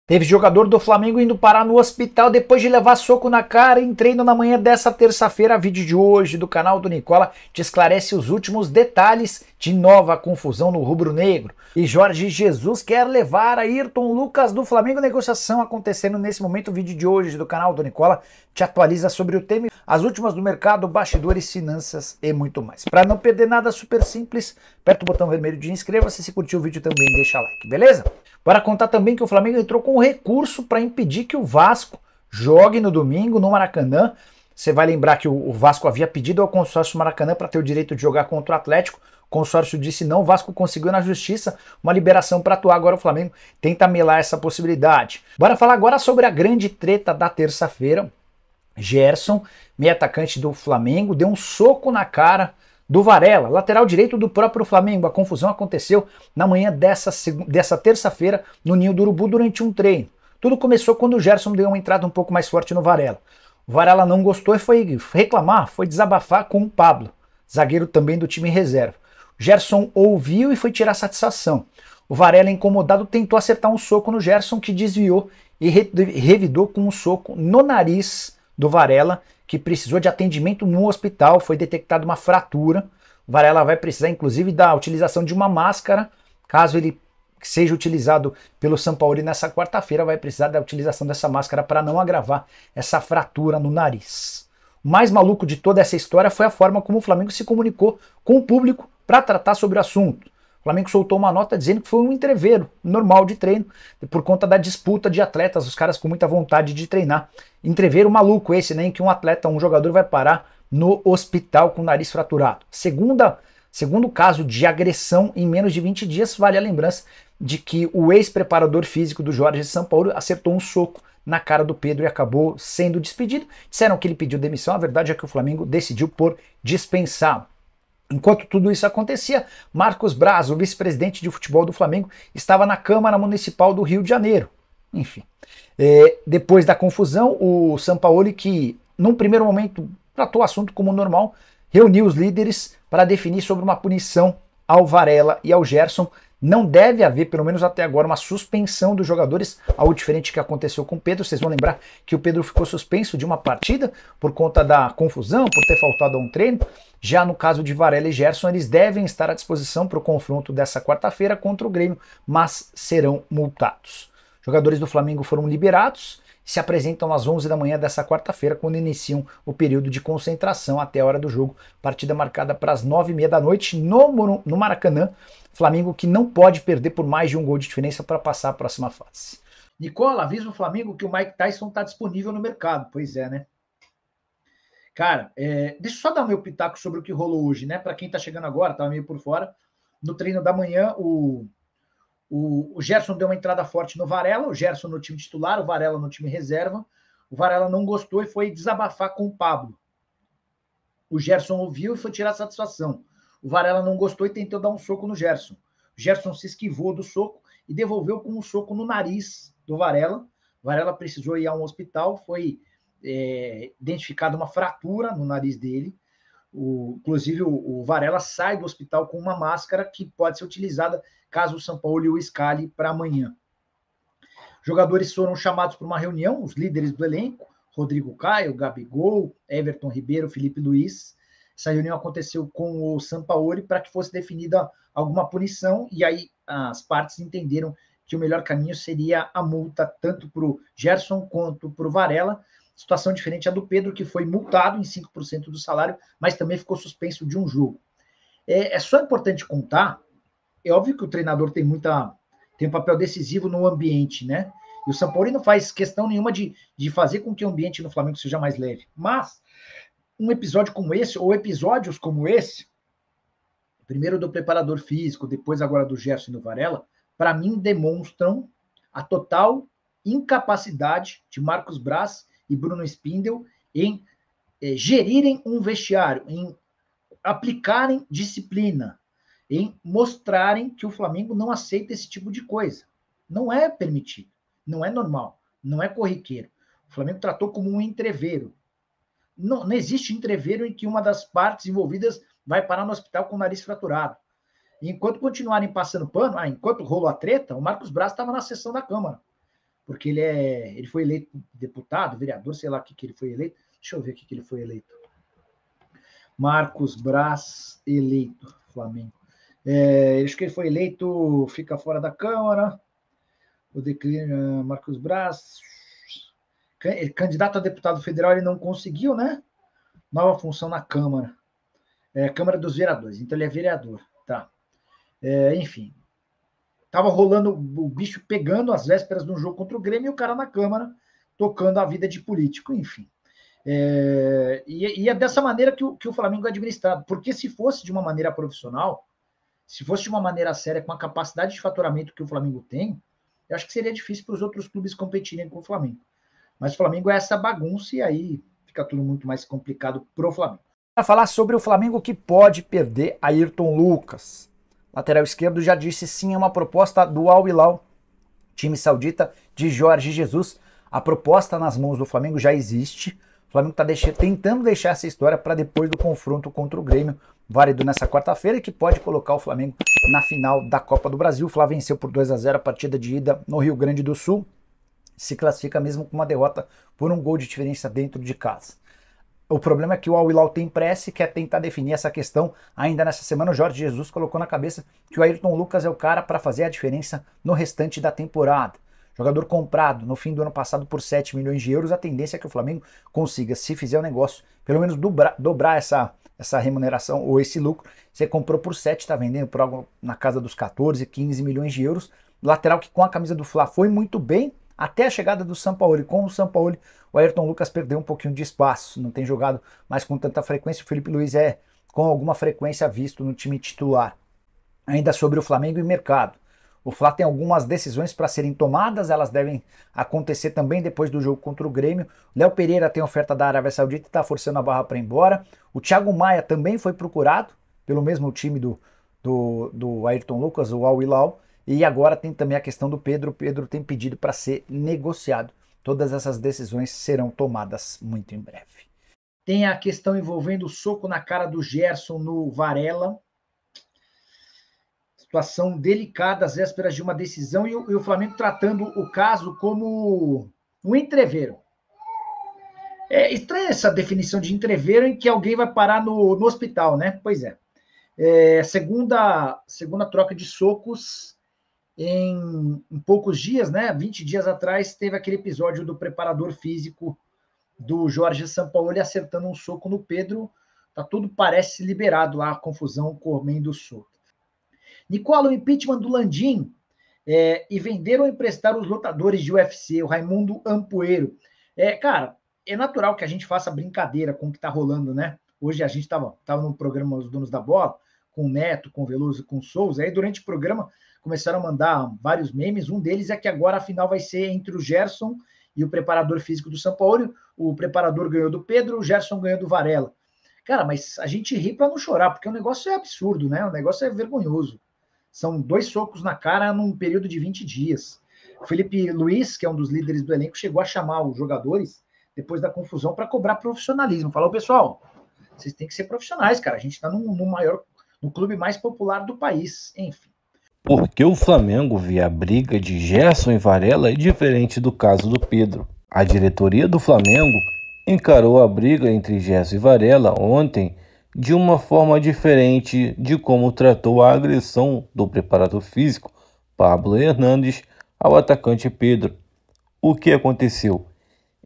Teve jogador do Flamengo indo parar no hospital depois de levar soco na cara em treino na manhã dessa terça-feira. Vídeo de hoje do canal do Nicola te esclarece os últimos detalhes de nova confusão no rubro-negro. E Jorge Jesus quer levar Ayrton Lucas do Flamengo. Negociação acontecendo nesse momento. O vídeo de hoje do canal do Nicola te atualiza sobre o tema, as últimas do mercado, bastidores, finanças e muito mais. Para não perder nada, super simples, aperta o botão vermelho de inscreva-se. Se curtiu o vídeo também deixa like, beleza? Bora contar também que o Flamengo entrou com um recurso para impedir que o Vasco jogue no domingo no Maracanã. Você vai lembrar que o Vasco havia pedido ao consórcio Maracanã para ter o direito de jogar contra o Atlético. O consórcio disse não, o Vasco conseguiu na justiça uma liberação para atuar. Agora o Flamengo tenta melar essa possibilidade. Bora falar agora sobre a grande treta da terça-feira. Gerson, meio atacante do Flamengo, deu um soco na cara do Varela, lateral direito do próprio Flamengo. A confusão aconteceu na manhã dessa terça-feira no Ninho do Urubu durante um treino. Tudo começou quando o Gerson deu uma entrada um pouco mais forte no Varela. O Varela não gostou e foi reclamar, foi desabafar com o Pablo, zagueiro também do time reserva. O Gerson ouviu e foi tirar satisfação. O Varela, incomodado, tentou acertar um soco no Gerson, que desviou e revidou com um soco no nariz do Varela, que precisou de atendimento no hospital. Foi detectada uma fratura. O Varela vai precisar, inclusive, da utilização de uma máscara. Caso ele seja utilizado pelo Sampaoli nessa quarta-feira, vai precisar da utilização dessa máscara para não agravar essa fratura no nariz. O mais maluco de toda essa história foi a forma como o Flamengo se comunicou com o público para tratar sobre o assunto. O Flamengo soltou uma nota dizendo que foi um entreveiro normal de treino, por conta da disputa de atletas, os caras com muita vontade de treinar. Entreveiro maluco esse, né, em que um atleta, um jogador vai parar no hospital com o nariz fraturado. Segundo caso de agressão em menos de 20 dias, vale a lembrança de que o ex-preparador físico do Jorge Sampaoli acertou um soco na cara do Pedro e acabou sendo despedido. Disseram que ele pediu demissão, a verdade é que o Flamengo decidiu por dispensá-lo. Enquanto tudo isso acontecia, Marcos Braz, o vice-presidente de futebol do Flamengo, estava na Câmara Municipal do Rio de Janeiro. Enfim, depois da confusão, o Sampaoli, que num primeiro momento tratou o assunto como normal, reuniu os líderes para definir sobre uma punição ao Varela e ao Gerson. Não deve haver, pelo menos até agora, uma suspensão dos jogadores, algo diferente que aconteceu com o Pedro. Vocês vão lembrar que o Pedro ficou suspenso de uma partida por conta da confusão, por ter faltado a um treino. Já no caso de Varela e Gerson, eles devem estar à disposição para o confronto dessa quarta-feira contra o Grêmio, mas serão multados. Jogadores do Flamengo foram liberados e se apresentam às 11 da manhã dessa quarta-feira, quando iniciam o período de concentração até a hora do jogo. Partida marcada para as 9h30 da noite no Maracanã. Flamengo que não pode perder por mais de um gol de diferença para passar a próxima fase. Nicola, avisa o Flamengo que o Mike Tyson está disponível no mercado. Pois é, né? Cara, deixa eu só dar meu pitaco sobre o que rolou hoje, né? Para quem está chegando agora, estava meio por fora. No treino da manhã, o Gerson deu uma entrada forte no Varela, o Gerson no time titular, o Varela no time reserva. O Varela não gostou e foi desabafar com o Pablo. O Gerson ouviu e foi tirar satisfação. O Varela não gostou e tentou dar um soco no Gerson. O Gerson se esquivou do soco e devolveu com um soco no nariz do Varela. O Varela precisou ir a um hospital, foi identificada uma fratura no nariz dele. Inclusive, o Varela sai do hospital com uma máscara que pode ser utilizada caso o Sampaoli o escale para amanhã. Jogadores foram chamados para uma reunião, os líderes do elenco, Rodrigo Caio, Gabigol, Everton Ribeiro, Felipe Luiz. Essa reunião aconteceu com o Sampaoli para que fosse definida alguma punição, e aí as partes entenderam que o melhor caminho seria a multa tanto para o Gerson quanto para o Varela. Situação diferente a do Pedro, que foi multado em 5% do salário, mas também ficou suspenso de um jogo. É só importante contar, é óbvio que o treinador tem um papel decisivo no ambiente, né? E o Sampaoli não faz questão nenhuma de fazer com que o ambiente no Flamengo seja mais leve. Mas um episódio como esse, ou episódios como esse, primeiro do preparador físico, depois agora do Gerson e do Varela, para mim demonstram a total incapacidade de Marcos Braz e Bruno Spindel em gerirem um vestiário, em aplicarem disciplina, em mostrarem que o Flamengo não aceita esse tipo de coisa. Não é permitido, não é normal, não é corriqueiro. O Flamengo tratou como um entreveiro. Não existe entreveiro em que uma das partes envolvidas vai parar no hospital com o nariz fraturado. E enquanto continuarem passando pano, enquanto rolou a treta, o Marcos Braz estava na sessão da Câmara. porque ele foi eleito deputado, vereador, sei lá o que ele foi eleito. Deixa eu ver o que ele foi eleito. Marcos Braz, eleito, Flamengo. Acho que ele foi eleito, fica fora da Câmara. O declínio, Marcos Braz. Candidato a deputado federal, ele não conseguiu, né? Nova função na Câmara. Câmara dos Vereadores, então ele é vereador, tá? Enfim. Tava rolando o bicho pegando às vésperas de um jogo contra o Grêmio e o cara na Câmara tocando a vida de político, enfim. E é dessa maneira que o Flamengo é administrado, porque se fosse de uma maneira profissional, se fosse de uma maneira séria, com a capacidade de faturamento que o Flamengo tem, eu acho que seria difícil para os outros clubes competirem com o Flamengo. Mas o Flamengo é essa bagunça e aí fica tudo muito mais complicado pro Flamengo. Para falar sobre o Flamengo que pode perder Ayrton Lucas. Lateral esquerdo já disse sim, é uma proposta do Al Hilal, time saudita de Jorge Jesus. A proposta nas mãos do Flamengo já existe. O Flamengo está tentando deixar essa história para depois do confronto contra o Grêmio, válido nessa quarta-feira, e que pode colocar o Flamengo na final da Copa do Brasil. O Flá venceu por 2-0 a partida de ida no Rio Grande do Sul. Se classifica mesmo com uma derrota por um gol de diferença dentro de casa. O problema é que o Al Hilal tem pressa e quer tentar definir essa questão ainda nessa semana. O Jorge Jesus colocou na cabeça que o Ayrton Lucas é o cara para fazer a diferença no restante da temporada. Jogador comprado no fim do ano passado por 7 milhões de euros. A tendência é que o Flamengo consiga, se fizer o negócio, pelo menos dobrar essa remuneração ou esse lucro. Você comprou por 7, está vendendo por algo na casa dos 14, 15 milhões de euros. Lateral que com a camisa do Fla foi muito bem, até a chegada do Sampaoli. Com o Sampaoli, o Ayrton Lucas perdeu um pouquinho de espaço, não tem jogado mais com tanta frequência. O Felipe Luiz é com alguma frequência visto no time titular. Ainda sobre o Flamengo e mercado. O Fla tem algumas decisões para serem tomadas, elas devem acontecer também depois do jogo contra o Grêmio. Léo Pereira tem oferta da Arábia Saudita e está forçando a barra para ir embora. O Thiago Maia também foi procurado pelo mesmo time do Ayrton Lucas, o Al Hilal. E agora tem também a questão do Pedro. O Pedro tem pedido para ser negociado. Todas essas decisões serão tomadas muito em breve. Tem a questão envolvendo o soco na cara do Gerson no Varela. Situação delicada às vésperas de uma decisão e o Flamengo tratando o caso como um entreveiro. É estranha essa definição de entreveiro em que alguém vai parar no hospital, né? Pois é. Segunda troca de socos em poucos dias, né? 20 dias atrás, teve aquele episódio do preparador físico do Jorge Sampaoli acertando um soco no Pedro. Tá tudo parece liberado lá, a confusão comendo solto. Nicola, o impeachment do Landim e vender ou emprestar os lutadores de UFC, o Raimundo Ampoeiro. Cara, é natural que a gente faça brincadeira com o que tá rolando, né? Hoje a gente tava no programa Os Donos da Bola, com o Neto, com o Veloso, com o Souza. Aí durante o programa começaram a mandar vários memes. Um deles é que agora a final vai ser entre o Gerson e o preparador físico do Sampaoli. O preparador ganhou do Pedro, o Gerson ganhou do Varela. Cara, mas a gente ri para não chorar, porque o negócio é absurdo, né? O negócio é vergonhoso. São 2 socos na cara num período de 20 dias. O Felipe Luiz, que é um dos líderes do elenco, chegou a chamar os jogadores, depois da confusão, para cobrar profissionalismo. Falou, pessoal, vocês têm que ser profissionais, cara. A gente está no clube mais popular do país. Enfim. Porque o Flamengo vê a briga de Gerson e Varela diferente do caso do Pedro. A diretoria do Flamengo encarou a briga entre Gerson e Varela ontem de uma forma diferente de como tratou a agressão do preparador físico Pablo Hernandes ao atacante Pedro. O que aconteceu?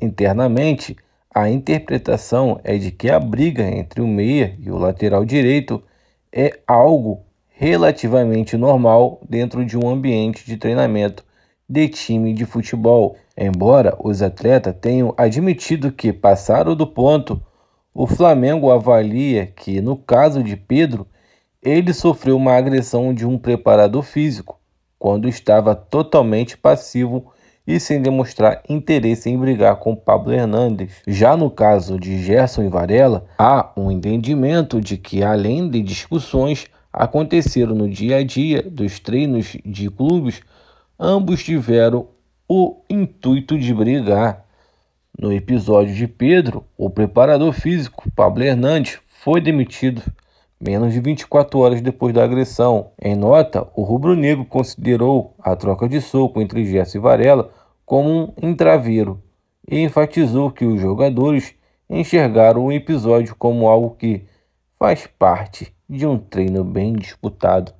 Internamente, a interpretação é de que a briga entre o meia e o lateral direito é algo relativamente normal dentro de um ambiente de treinamento de time de futebol. Embora os atletas tenham admitido que passaram do ponto, o Flamengo avalia que, no caso de Pedro, ele sofreu uma agressão de um preparador físico, quando estava totalmente passivo e sem demonstrar interesse em brigar com Pablo Hernandes. Já no caso de Gerson e Varela, há um entendimento de que, além de discussões aconteceram no dia a dia dos treinos de clubes, ambos tiveram o intuito de brigar. No episódio de Pedro, o preparador físico Pablo Hernandes foi demitido menos de 24 horas depois da agressão. Em nota, o rubro-negro considerou a troca de soco entre Gerson e Varela como um entraveiro e enfatizou que os jogadores enxergaram o episódio como algo que faz parte de um treino bem disputado.